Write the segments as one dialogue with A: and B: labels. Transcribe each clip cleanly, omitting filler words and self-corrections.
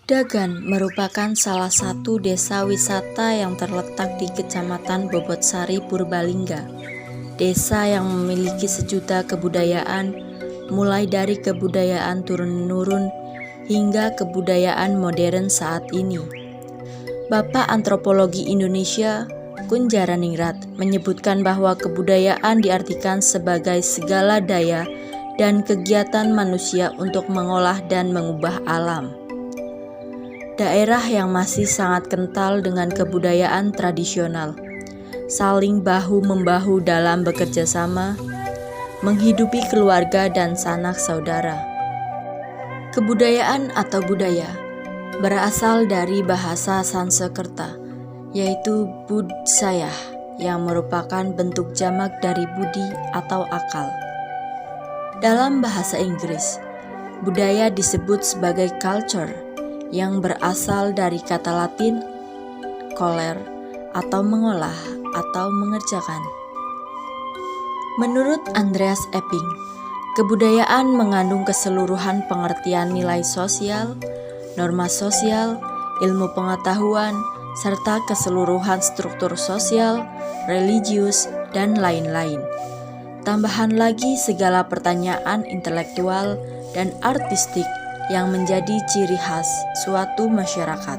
A: Dagan merupakan salah satu desa wisata yang terletak di Kecamatan Bobotsari, Purbalingga. Desa yang memiliki sejuta kebudayaan, mulai dari kebudayaan turun-menurun hingga kebudayaan modern saat ini. Bapak Antropologi Indonesia, Kunjaraningrat, menyebutkan bahwa kebudayaan diartikan sebagai segala daya dan kegiatan manusia untuk mengolah dan mengubah alam. Daerah yang masih sangat kental dengan kebudayaan tradisional, saling bahu-membahu dalam bekerja sama, menghidupi keluarga dan sanak saudara. Kebudayaan atau budaya berasal dari bahasa Sanskerta, yaitu budsayah, yang merupakan bentuk jamak dari budi atau akal. Dalam bahasa Inggris, budaya disebut sebagai culture, yang berasal dari kata Latin colere atau mengolah atau mengerjakan. Menurut Andreas Epping, kebudayaan mengandung keseluruhan pengertian nilai sosial, norma sosial, ilmu pengetahuan, serta keseluruhan struktur sosial, religius, dan lain-lain. Tambahan lagi segala pertanyaan intelektual dan artistik yang menjadi ciri khas suatu masyarakat.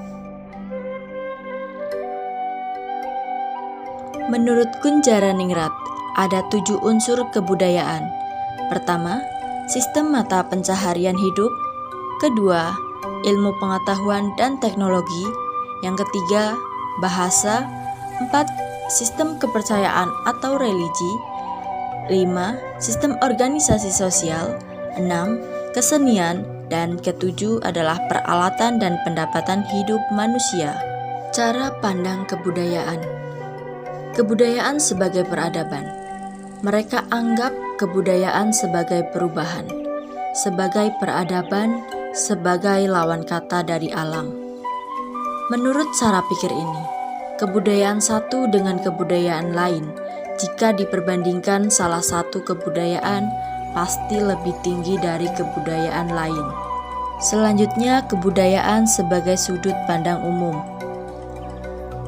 A: Menurut Kunjaraningrat, ada 7 unsur kebudayaan. Pertama, sistem mata pencaharian hidup. Kedua, ilmu pengetahuan dan teknologi. Yang ketiga, bahasa. 4, sistem kepercayaan atau religi. 5, sistem organisasi sosial. 6, kesenian. Dan ketujuh adalah peralatan dan pendapatan hidup manusia. Cara pandang kebudayaan. Kebudayaan sebagai peradaban. Mereka anggap kebudayaan sebagai perubahan, sebagai peradaban, sebagai lawan kata dari alam. Menurut cara pikir ini, kebudayaan satu dengan kebudayaan lain, jika diperbandingkan salah satu kebudayaan, pasti lebih tinggi dari kebudayaan lain. Selanjutnya, kebudayaan sebagai sudut pandang umum.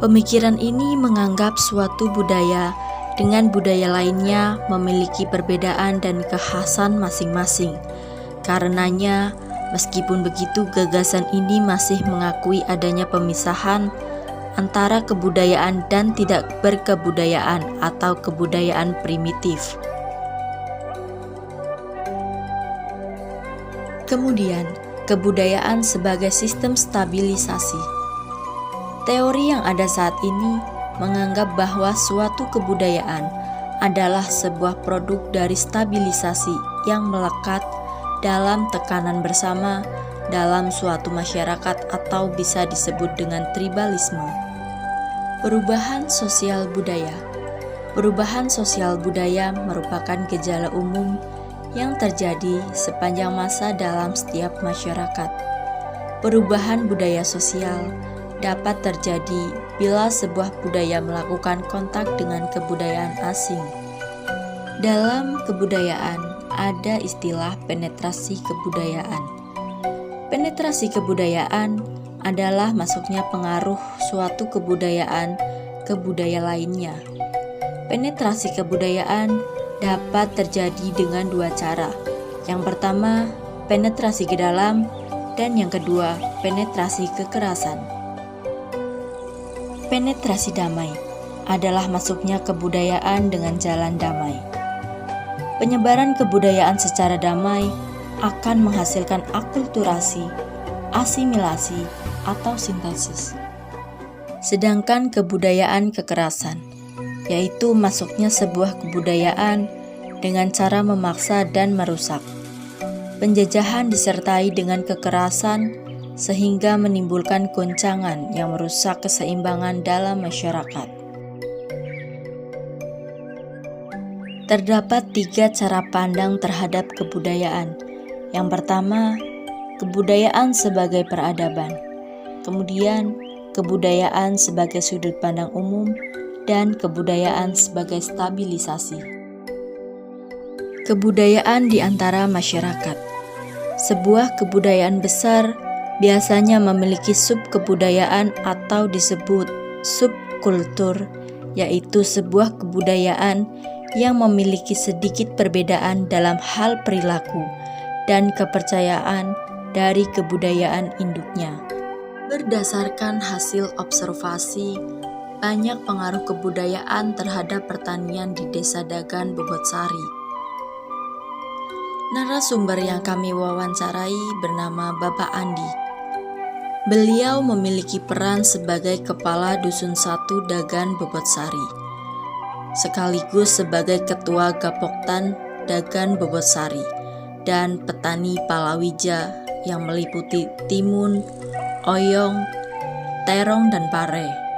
A: Pemikiran ini menganggap suatu budaya dengan budaya lainnya memiliki perbedaan dan kekhasan masing-masing. Karenanya, meskipun begitu, gagasan ini masih mengakui adanya pemisahan antara kebudayaan dan tidak berkebudayaan atau kebudayaan primitif. Kemudian, kebudayaan sebagai sistem stabilisasi. Teori yang ada saat ini menganggap bahwa suatu kebudayaan adalah sebuah produk dari stabilisasi yang melekat dalam tekanan bersama dalam suatu masyarakat atau bisa disebut dengan tribalisme. Perubahan sosial budaya. Perubahan sosial budaya merupakan gejala umum yang terjadi sepanjang masa dalam setiap masyarakat. Perubahan budaya sosial dapat terjadi bila sebuah budaya melakukan kontak dengan kebudayaan asing. Dalam kebudayaan ada istilah penetrasi kebudayaan. Penetrasi kebudayaan adalah masuknya pengaruh suatu kebudayaan ke budaya lainnya. Penetrasi kebudayaan dapat terjadi dengan 2 cara. Yang pertama, penetrasi ke dalam, dan yang kedua, penetrasi kekerasan. Penetrasi damai adalah masuknya kebudayaan dengan jalan damai. Penyebaran kebudayaan secara damai akan menghasilkan akulturasi, asimilasi, atau sintesis. Sedangkan kebudayaan kekerasan yaitu masuknya sebuah kebudayaan dengan cara memaksa dan merusak. Penjajahan disertai dengan kekerasan sehingga menimbulkan goncangan yang merusak keseimbangan dalam masyarakat. Terdapat 3 cara pandang terhadap kebudayaan. Yang pertama, kebudayaan sebagai peradaban. Kemudian, kebudayaan sebagai sudut pandang umum, dan kebudayaan sebagai stabilisasi. Kebudayaan di antara masyarakat. Sebuah kebudayaan besar biasanya memiliki subkebudayaan atau disebut subkultur, yaitu sebuah kebudayaan yang memiliki sedikit perbedaan dalam hal perilaku dan kepercayaan dari kebudayaan induknya. Berdasarkan hasil observasi, banyak pengaruh kebudayaan terhadap pertanian di Desa Dagan Bobotsari. Narasumber yang kami wawancarai bernama Bapak Andi. Beliau memiliki peran sebagai Kepala Dusun 1 Dagan Bobotsari, sekaligus sebagai Ketua Gapoktan Dagan Bobotsari, dan petani palawija yang meliputi timun, oyong, terong, dan pare.